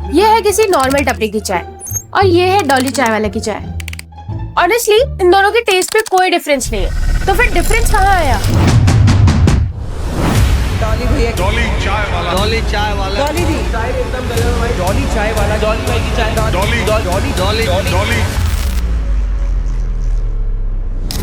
ये है किसी नॉर्मल टपरी की चाय और ये है डॉली चाय वाला की चाय। ऑनेस्टली इन दोनों के टेस्ट पे कोई डिफरेंस नहीं है, तो फिर डिफरेंस कहाँ आया? डॉली भैया, डॉली चाय वाला, डॉली चाय वाला, डॉली दी चाय एकदम कलर वाइज, डॉली चाय वाला, डॉली भाई की चाय, डॉली डॉली डॉली डॉली।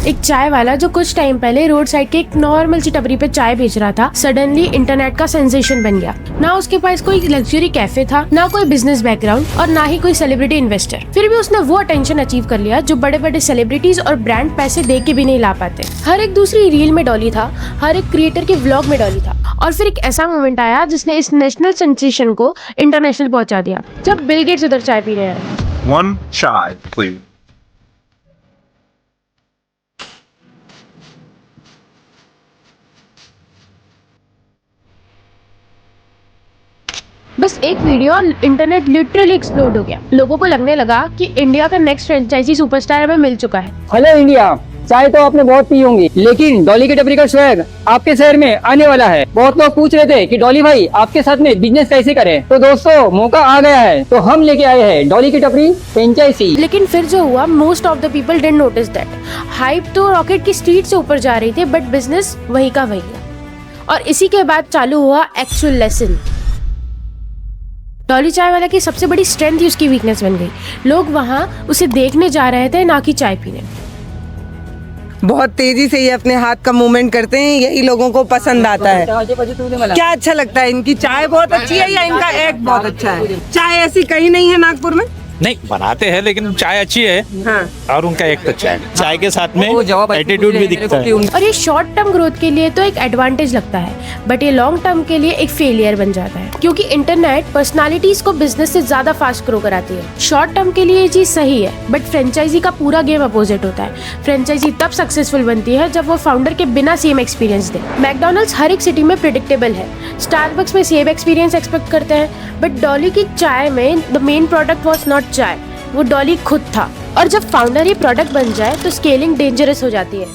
एक चाय वाला जो कुछ टाइम पहले रोड साइड के एक नॉर्मल सी टपरी पे चाय बेच रहा था, सडनली इंटरनेट का सेंसेशन बन गया। ना उसके पास कोई लग्जरी कैफे था, ना कोई बिजनेस बैकग्राउंड और ना ही कोई सेलिब्रिटी इन्वेस्टर। फिर भी उसने वो अटेंशन अचीव कर लिया जो बड़े बड़े सेलिब्रिटीज और ब्रांड पैसे दे के भी नहीं ला पाते। हर एक दूसरी रील में डॉली था, हर एक क्रिएटर के व्लॉग में डॉली था। और फिर एक ऐसा मोमेंट आया जिसने इस नेशनल सेंसेशन को इंटरनेशनल पहुंचा दिया, जब बिल गेट्स उधर चाय पीने आए। One chai, please. बस एक वीडियो और इंटरनेट लिटरली एक्सप्लोड हो गया। लोगों को लगने लगा कि इंडिया का नेक्स्ट फ्रेंचाइजी सुपरस्टार हमें मिल चुका है। हेलो इंडिया, चाय तो आपने बहुत पी होंगी, लेकिन डॉली की टपरी का स्वैग आपके शहर में आने वाला है। बहुत लोग पूछ रहे थे कि डॉली भाई आपके साथ में बिजनेस कैसे करें, तो दोस्तों मौका आ गया है, तो हम लेके आए हैं डॉली की टपरी फ्रेंचाइजी। लेकिन फिर जो हुआ, most of the people didn't notice that. Hype तो रॉकेट की स्पीड से ऊपर जा रही थी, बट बिजनेस वही का वही है। और इसी के बाद चालू हुआ एक्चुअल लेसन। डॉली चाय वाला की सबसे बड़ी स्ट्रेंथ ही उसकी वीकनेस बन गई। लोग वहाँ उसे देखने जा रहे थे, ना कि चाय पीने। बहुत तेजी से ये अपने हाथ का मूवमेंट करते हैं, यही लोगों को पसंद आता है। क्या अच्छा लगता है? इनकी चाय बहुत अच्छी है या इनका एक्ट बहुत अच्छा है? चाय ऐसी कहीं नहीं है नागपुर में। नहीं, बनाते हैं लेकिन चाय अच्छी है। हाँ। और उनका एक अच्छा है, चाय के साथ में एटीट्यूड भी दिखता है। और ये शॉर्ट टर्म ग्रोथ के लिए तो एक एडवांटेज लगता है, बट ये लॉन्ग टर्म के लिए एक फेलियर बन जाता है, क्योंकि इंटरनेट पर्सनालिटीज को बिजनेस से ज्यादा फास्ट ग्रो कराती है। शॉर्ट टर्म के लिए ये चीज सही है, बट फ्रेंचाइजी का पूरा गेम अपोजिट होता है। फ्रेंचाइजी तब सक्सेसफुल बनती है जब वो फाउंडर के बिना सेम एक्सपीरियंस दे। मैकडॉनल्ड्स हर एक सिटी में प्रेडिक्टेबल है, स्टारबक्स में सेम एक्सपीरियंस एक्सपेक्ट करते हैं, बट डॉली की चाय में the main product was not चाय, वो डॉली खुद था। और जब फाउंडर ही प्रोडक्ट बन जाए तो स्केलिंग डेंजरस हो जाती है।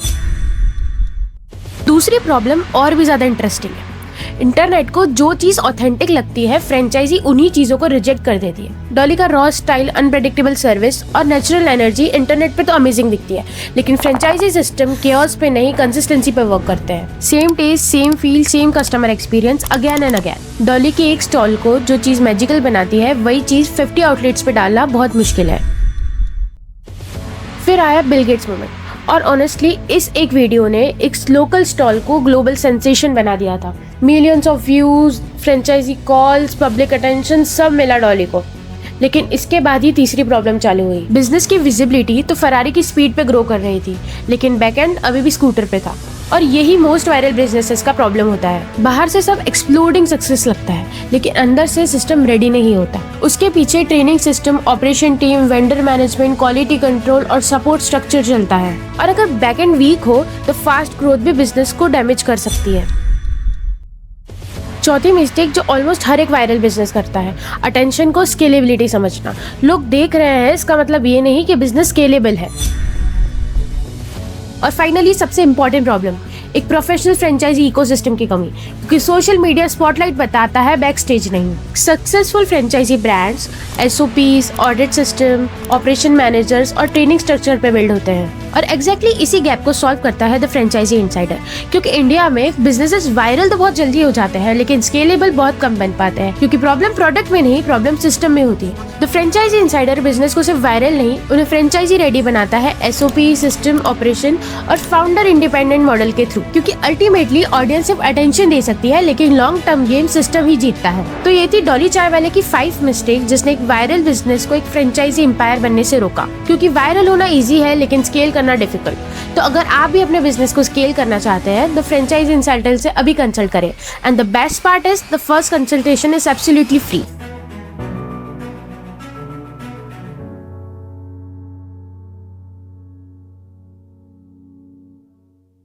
दूसरी प्रॉब्लम और भी ज्यादा इंटरेस्टिंग है। इंटरनेट को जो चीज ऑथेंटिक लगती है, फ्रेंचाइजी उन्हीं चीजों को रिजेक्ट कर देती है। डॉली का रॉ स्टाइल, अनप्रेडिक्टेबल सर्विस और नेचुरल एनर्जी इंटरनेट पे तो अमेजिंग दिखती है, लेकिन फ्रेंचाइजी सिस्टम केओस पे नहीं, कंसिस्टेंसी पे वर्क करते हैं। Same taste, same feel, same customer experience again and again. Dolly के एक स्टॉल को जो चीज मैजिकल बनाती है, वही चीज 50 आउटलेट्स पे डालना बहुत मुश्किल है। फिर आया बिल गेट्स मोमेंट, और ऑनेस्टली इस एक वीडियो ने एक लोकल स्टॉल को ग्लोबल सेंसेशन बना दिया था। Millions of views, franchise calls, public attention सब मिला डॉली को। लेकिन इसके बाद ही तीसरी प्रॉब्लम चालू हुई। बिजनेस की विजिबिलिटी तो फरारी की स्पीड पे ग्रो कर रही थी, लेकिन बैकएंड अभी भी स्कूटर पे था। और यही मोस्ट वायरल बिजनेसेस का प्रॉब्लम होता है। बाहर से सब एक्सप्लोडिंग सक्सेस लगता है, लेकिन अंदर से सिस्टम रेडी नहीं होता। उसके पीछे training system, operation team, vendor management, quality control और सपोर्ट स्ट्रक्चर चलता है। और अगर बैकएंड वीक हो तो फास्ट ग्रोथ भी बिजनेस को डैमेज कर सकती है। चौथी मिस्टेक जो ऑलमोस्ट हर एक वायरल बिजनेस करता है, अटेंशन को स्केलेबिलिटी समझना। लोग देख रहे हैं, इसका मतलब ये नहीं कि बिजनेस स्केलेबल है। और फाइनली सबसे इंपॉर्टेंट प्रॉब्लम, एक प्रोफेशनल फ्रेंचाइजी इकोसिस्टम की कमी, क्योंकि सोशल मीडिया स्पॉटलाइट बताता है, बैक स्टेज नहीं। Successful franchise brands SOPs, audit system, operation managers और ट्रेनिंग स्ट्रक्चर पे बिल्ड होते हैं। और एग्जैक्टली इसी गैप को सॉल्व करता है द फ्रेंचाइजी इनसाइडर, क्योंकि इंडिया में बिजनेसेस वायरल तो बहुत जल्दी हो जाते हैं, लेकिन स्केलेबल बहुत कम बन पाते हैं, क्योंकि प्रॉब्लम प्रोडक्ट में नहीं, प्रॉब्लम सिस्टम में होती है। द फ्रेंचाइजी इनसाइडर बिजनेस को सिर्फ वायरल नहीं, उन्हें फ्रेंचाइजी रेडी बनाता है एसओपी, सिस्टम, ऑपरेशन और फाउंडर इंडिपेंडेंट मॉडल के थ्रू, क्योंकि अल्टीमेटली ऑडियंस सिर्फ अटेंशन दे सकती है, लेकिन लॉन्ग टर्म गेम सिस्टम ही जीतता है। तो ये थी डॉली चाय वाले की 5 मिस्टेक जिसने एक वायरल बिजनेस को एक फ्रेंचाइजी एम्पायर बनने से रोका। क्योंकि वायरल होना इजी है, लेकिन स्केल करना डिफिकल्ट। तो अगर आप भी अपने बिजनेस को स्केल करना चाहते हैं, द फ्रेंचाइजी इंसाइडर से अभी कंसल्ट करें। And the best part is the first consultation is absolutely free.